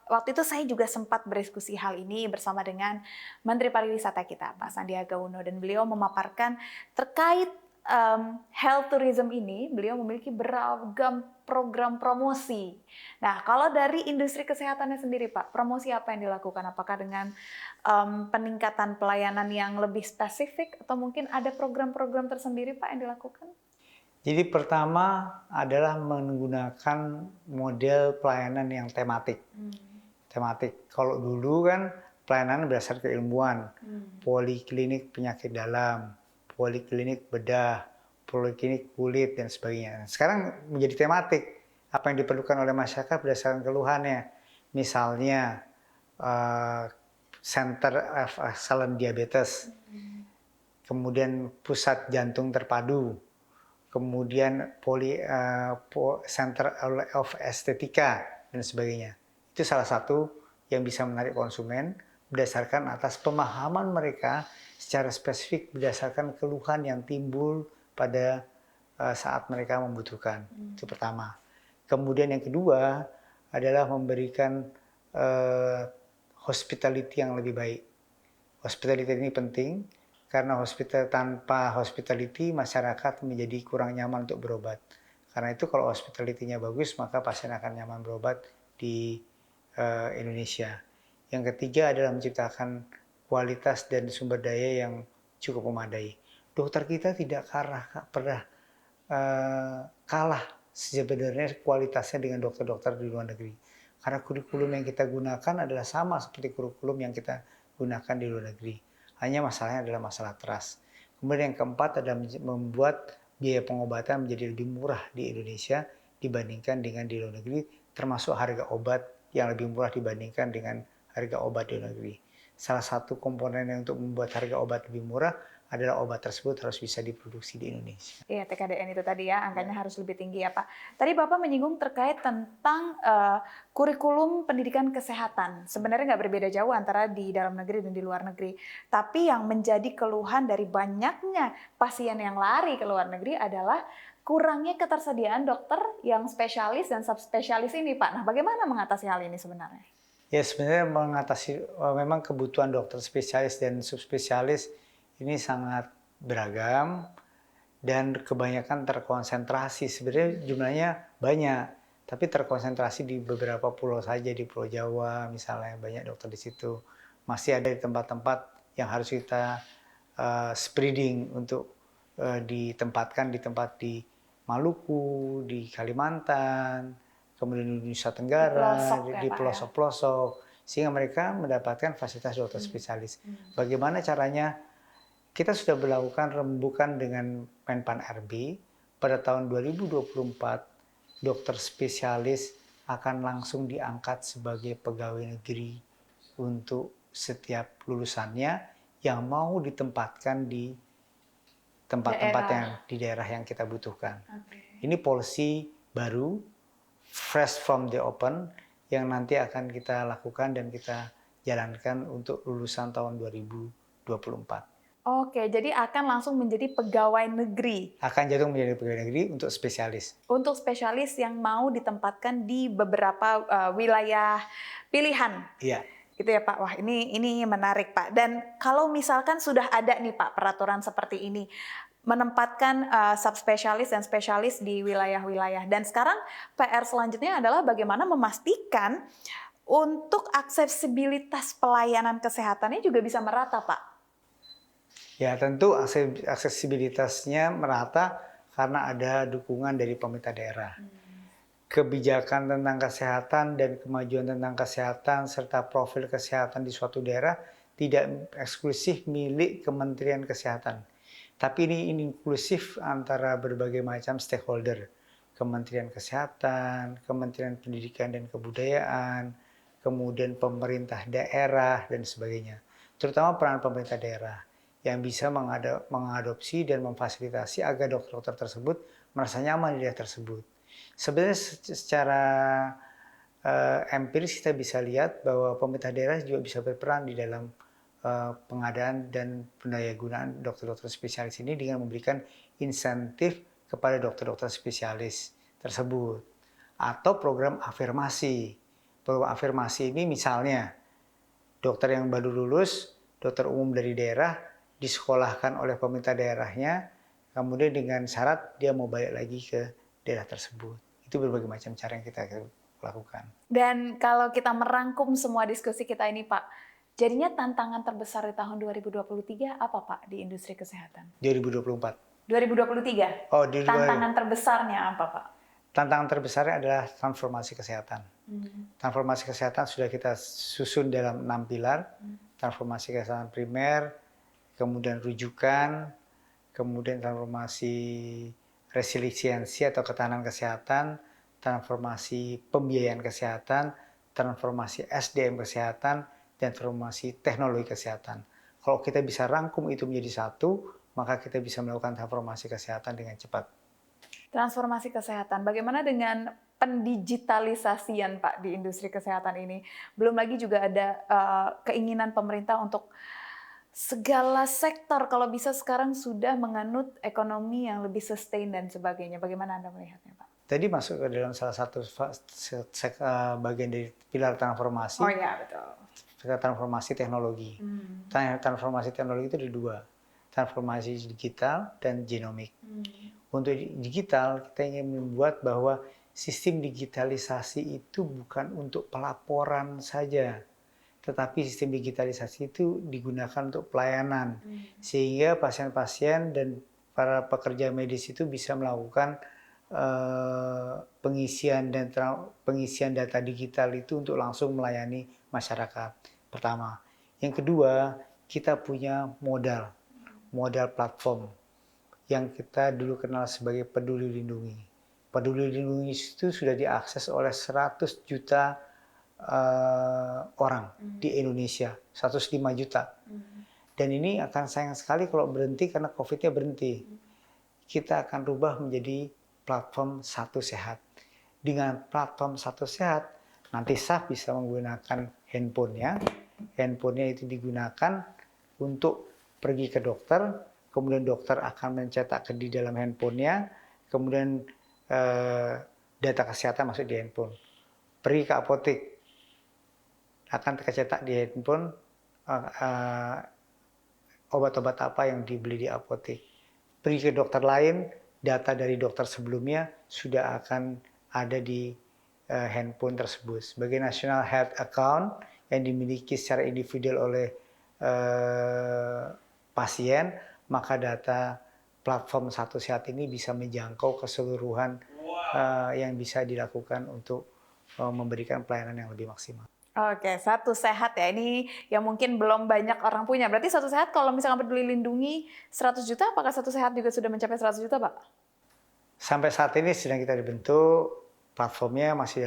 waktu itu saya juga sempat berdiskusi hal ini bersama dengan Menteri Pariwisata kita, Pak Sandiaga Uno, dan beliau memaparkan terkait health tourism ini, beliau memiliki beragam program promosi. Nah, kalau dari industri kesehatannya sendiri, Pak, promosi apa yang dilakukan? Apakah dengan peningkatan pelayanan yang lebih spesifik atau mungkin ada program-program tersendiri, Pak, yang dilakukan? Jadi pertama adalah menggunakan model pelayanan yang tematik. Tematik. Kalau dulu kan pelayanan berdasarkan keilmuan, poliklinik penyakit dalam, poliklinik bedah, poliklinik kulit dan sebagainya. Sekarang menjadi tematik. Apa yang diperlukan oleh masyarakat berdasarkan keluhannya. Misalnya Center of Excellence Diabetes, kemudian pusat jantung terpadu, kemudian Center of Estetika dan sebagainya. Itu salah satu yang bisa menarik konsumen berdasarkan atas pemahaman mereka secara spesifik berdasarkan keluhan yang timbul pada saat mereka membutuhkan. Itu pertama. Kemudian yang kedua adalah memberikan hospitality yang lebih baik. Hospitality ini penting karena tanpa hospitality masyarakat menjadi kurang nyaman untuk berobat. Karena itu kalau hospitality-nya bagus maka pasien akan nyaman berobat di Indonesia. Yang ketiga adalah menciptakan kualitas dan sumber daya yang cukup memadai. Dokter kita tidak pernah kalah sebenarnya kualitasnya dengan dokter-dokter di luar negeri. Karena kurikulum yang kita gunakan adalah sama seperti kurikulum yang kita gunakan di luar negeri. Hanya masalahnya adalah masalah trust. Kemudian yang keempat adalah membuat biaya pengobatan menjadi lebih murah di Indonesia dibandingkan dengan di luar negeri, termasuk harga obat yang lebih murah dibandingkan dengan harga obat di luar negeri. Salah satu komponen yang untuk membuat harga obat lebih murah adalah obat tersebut harus bisa diproduksi di Indonesia. Iya, TKDN itu tadi ya, angkanya harus lebih tinggi ya Pak. Tadi Bapak menyinggung terkait tentang kurikulum pendidikan kesehatan. Sebenarnya nggak berbeda jauh antara di dalam negeri dan di luar negeri. Tapi yang menjadi keluhan dari banyaknya pasien yang lari ke luar negeri adalah kurangnya ketersediaan dokter yang spesialis dan subspesialis ini Pak. Nah, bagaimana mengatasi hal ini sebenarnya? Ya sebenarnya mengatasi memang kebutuhan dokter spesialis dan subspesialis ini sangat beragam dan kebanyakan terkonsentrasi. Sebenarnya jumlahnya banyak, tapi terkonsentrasi di beberapa pulau saja, di Pulau Jawa misalnya banyak dokter di situ. Masih ada di tempat-tempat yang harus kita spreading untuk ditempatkan di tempat di Maluku, di Kalimantan, kemudian di Nusa Tenggara, di pelosok-pelosok, sehingga mereka mendapatkan fasilitas dokter spesialis. Bagaimana caranya? Kita sudah melakukan rembukan dengan Menpan RB. Pada tahun 2024, dokter spesialis akan langsung diangkat sebagai pegawai negeri untuk setiap lulusannya yang mau ditempatkan di tempat-tempat yang di daerah yang kita butuhkan. Ini policy baru, fresh from the open, yang nanti akan kita lakukan dan kita jalankan untuk lulusan tahun 2024. Oke, jadi akan langsung menjadi pegawai negeri. Akan jatuh menjadi pegawai negeri untuk spesialis. Untuk spesialis yang mau ditempatkan di beberapa wilayah pilihan. Iya. Gitu ya Pak. Wah, ini menarik Pak. Dan kalau misalkan sudah ada nih Pak peraturan seperti ini, menempatkan subspesialis dan spesialis di wilayah-wilayah. Dan sekarang PR selanjutnya adalah bagaimana memastikan untuk aksesibilitas pelayanan kesehatannya juga bisa merata Pak. Ya tentu aksesibilitasnya merata karena ada dukungan dari pemerintah daerah. Kebijakan tentang kesehatan dan kemajuan tentang kesehatan serta profil kesehatan di suatu daerah tidak eksklusif milik Kementerian Kesehatan. Tapi ini inklusif antara berbagai macam stakeholder. Kementerian Kesehatan, Kementerian Pendidikan dan Kebudayaan, kemudian pemerintah daerah dan sebagainya. Terutama peran pemerintah daerah yang bisa mengadopsi dan memfasilitasi agar dokter-dokter tersebut merasa nyaman di daerah tersebut. Sebenarnya secara empiris kita bisa lihat bahwa pemerintah daerah juga bisa berperan di dalam pengadaan dan pendayagunaan dokter-dokter spesialis ini dengan memberikan insentif kepada dokter-dokter spesialis tersebut atau program afirmasi. bahwa afirmasi ini misalnya dokter yang baru lulus, dokter umum dari daerah, disekolahkan oleh pemerintah daerahnya, kemudian dengan syarat dia mau balik lagi ke daerah tersebut. Itu berbagai macam cara yang kita lakukan. Dan kalau kita merangkum semua diskusi kita ini Pak, jadinya tantangan terbesar di tahun 2023 apa Pak di industri kesehatan? 2024. 2023? Oh, di Tantangan terbesarnya apa Pak? Tantangan terbesarnya adalah transformasi kesehatan. Transformasi kesehatan sudah kita susun dalam 6 pilar. Transformasi kesehatan primer, kemudian rujukan, kemudian transformasi resiliensi atau ketahanan kesehatan, transformasi pembiayaan kesehatan, transformasi SDM kesehatan, dan transformasi teknologi kesehatan. Kalau kita bisa rangkum itu menjadi satu, maka kita bisa melakukan transformasi kesehatan dengan cepat. Transformasi kesehatan, bagaimana dengan pendigitalisasian Pak di industri kesehatan ini? Belum lagi juga ada keinginan pemerintah untuk segala sektor kalau bisa sekarang sudah menganut ekonomi yang lebih sustain dan sebagainya. Bagaimana Anda melihatnya Pak? Tadi masuk ke dalam salah satu bagian dari pilar transformasi. Oh iya, betul. Transformasi teknologi. Transformasi teknologi itu ada dua. Transformasi digital dan genomik. Untuk digital, kita ingin membuat bahwa sistem digitalisasi itu bukan untuk pelaporan saja, tetapi sistem digitalisasi itu digunakan untuk pelayanan, sehingga pasien-pasien dan para pekerja medis itu bisa melakukan pengisian data digital itu untuk langsung melayani masyarakat. Pertama. Yang kedua, kita punya modal platform yang kita dulu kenal sebagai Peduli Lindungi. Peduli Lindungi itu sudah diakses oleh 100 juta orang di Indonesia, 105 juta. Dan ini akan sayang sekali kalau berhenti karena COVID-nya berhenti. Kita akan rubah menjadi platform Satu Sehat. Dengan platform Satu Sehat, nanti staff bisa menggunakan handphonenya. Handphonenya itu digunakan untuk pergi ke dokter, kemudian dokter akan mencetak di dalam handphonenya, kemudian data kesehatan masuk di handphone. Pergi ke apotek, akan tercetak di handphone obat-obat apa yang dibeli di apotek. Pergi ke dokter lain, data dari dokter sebelumnya sudah akan ada di handphone tersebut. Sebagai National Health Account yang dimiliki secara individual oleh pasien, maka data platform Satu Sehat ini bisa menjangkau keseluruhan yang bisa dilakukan untuk memberikan pelayanan yang lebih maksimal. Oke, Satu Sehat ya. Ini yang mungkin belum banyak orang punya. Berarti Satu Sehat kalau misalkan Peduli Lindungi 100 juta, apakah Satu Sehat juga sudah mencapai 100 juta, Pak? Sampai saat ini sedang kita dibentuk, platformnya masih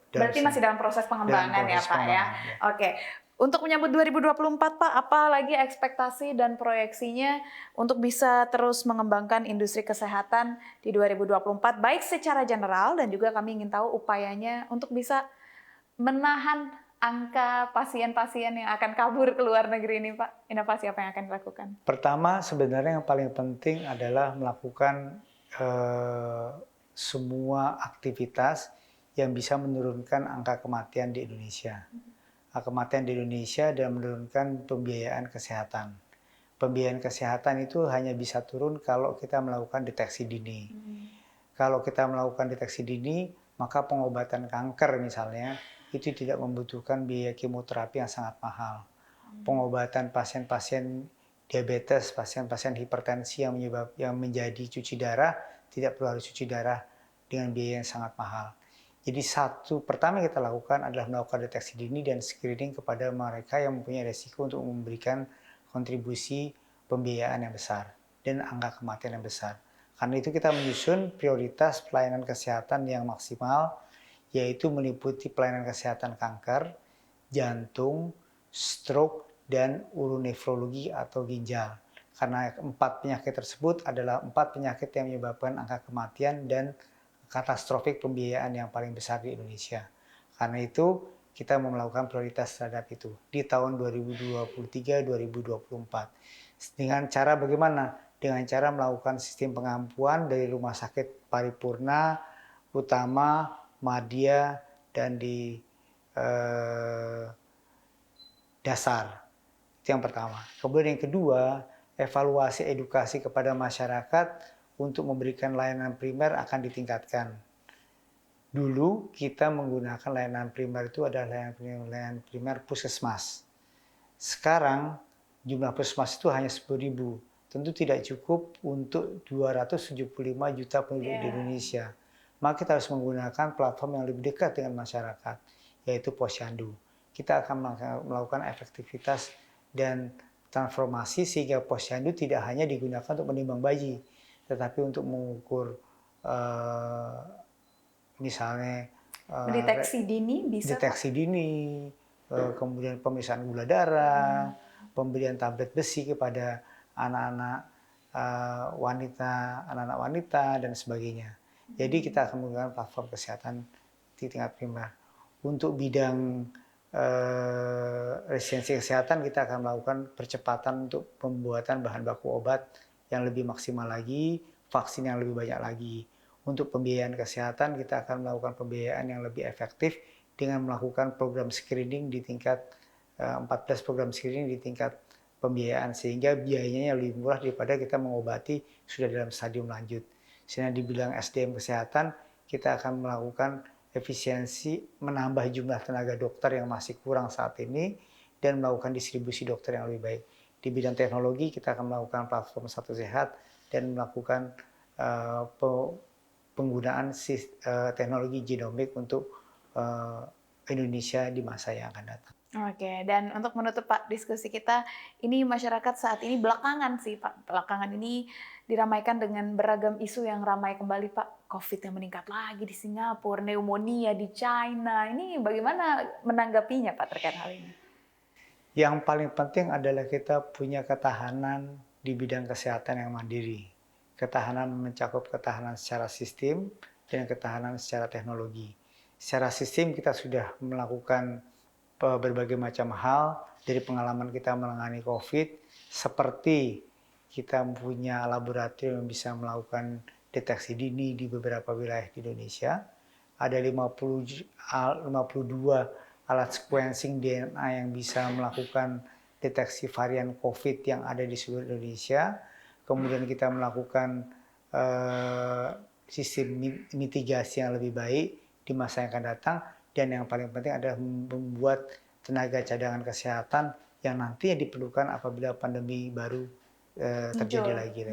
Berarti masih dalam proses pengembangan ya, Pak ya. Oke. Untuk menyambut 2024, Pak, apa lagi ekspektasi dan proyeksinya untuk bisa terus mengembangkan industri kesehatan di 2024, baik secara general dan juga kami ingin tahu upayanya untuk bisa menahan angka pasien-pasien yang akan kabur ke luar negeri ini, Pak? Inovasi apa yang akan dilakukan? Pertama, sebenarnya yang paling penting adalah melakukan semua aktivitas yang bisa menurunkan angka kematian di Indonesia. Kematian di Indonesia dan menurunkan pembiayaan kesehatan. Pembiayaan kesehatan itu hanya bisa turun kalau kita melakukan deteksi dini. Kalau kita melakukan deteksi dini, maka pengobatan kanker misalnya, itu tidak membutuhkan biaya kemoterapi yang sangat mahal. Pengobatan pasien-pasien diabetes, pasien-pasien hipertensi yang menjadi cuci darah, tidak perlu harus cuci darah dengan biaya yang sangat mahal. Jadi pertama yang kita lakukan adalah melakukan deteksi dini dan screening kepada mereka yang mempunyai resiko untuk memberikan kontribusi pembiayaan yang besar dan angka kematian yang besar. Karena itu kita menyusun prioritas pelayanan kesehatan yang maksimal, yaitu meliputi pelayanan kesehatan kanker, jantung, stroke, dan uronefrologi atau ginjal. Karena 4 penyakit tersebut adalah 4 penyakit yang menyebabkan angka kematian dan katastrofik pembiayaan yang paling besar di Indonesia. Karena itu kita mau melakukan prioritas terhadap itu di tahun 2023-2024. Dengan cara bagaimana? Dengan cara melakukan sistem pengampuan dari rumah sakit paripurna, utama, madya, dan di eh, dasar. Itu yang pertama. Kemudian yang kedua, evaluasi edukasi kepada masyarakat untuk memberikan layanan primer akan ditingkatkan. Dulu kita menggunakan layanan primer itu adalah layanan primer puskesmas. Sekarang jumlah puskesmas itu hanya 10.000. Tentu tidak cukup untuk 275 juta penduduk di Indonesia. Maka kita harus menggunakan platform yang lebih dekat dengan masyarakat, yaitu Posyandu. Kita akan melakukan efektivitas dan transformasi sehingga Posyandu tidak hanya digunakan untuk menimbang bayi, tetapi untuk mengukur misalnya Mendeteksi dini bisa, deteksi dini, kemudian pemeriksaan gula darah, pemberian tablet besi kepada anak-anak wanita dan sebagainya. Jadi kita akan menggunakan platform kesehatan di tingkat primer. Untuk bidang resistensi kesehatan kita akan melakukan percepatan untuk pembuatan bahan baku obat yang lebih maksimal lagi, vaksin yang lebih banyak lagi. Untuk pembiayaan kesehatan kita akan melakukan pembiayaan yang lebih efektif dengan melakukan program screening di tingkat 14 program screening di tingkat pembiayaan sehingga biayanya lebih murah daripada kita mengobati sudah dalam stadium lanjut. Sehingga di bidang SDM kesehatan kita akan melakukan efisiensi menambah jumlah tenaga dokter yang masih kurang saat ini dan melakukan distribusi dokter yang lebih baik. Di bidang teknologi kita akan melakukan platform Satu Sehat dan melakukan penggunaan teknologi genomik untuk Indonesia di masa yang akan datang. Oke, dan untuk menutup Pak diskusi kita, ini masyarakat saat ini belakangan sih Pak, belakangan ini diramaikan dengan beragam isu yang ramai kembali Pak. COVID yang meningkat lagi di Singapura, pneumonia di China, ini bagaimana menanggapinya Pak terkait hal ini? Yang paling penting adalah kita punya ketahanan di bidang kesehatan yang mandiri. Ketahanan mencakup ketahanan secara sistem dan ketahanan secara teknologi. Secara sistem kita sudah melakukan berbagai macam hal dari pengalaman kita menangani COVID, seperti kita punya laboratorium yang bisa melakukan deteksi dini di beberapa wilayah di Indonesia. Ada 52 alat sequencing DNA yang bisa melakukan deteksi varian COVID yang ada di seluruh Indonesia. Kemudian kita melakukan sistem mitigasi yang lebih baik di masa yang akan datang. Dan yang paling penting adalah membuat tenaga cadangan kesehatan yang nantinya diperlukan apabila pandemi baru terjadi lagi.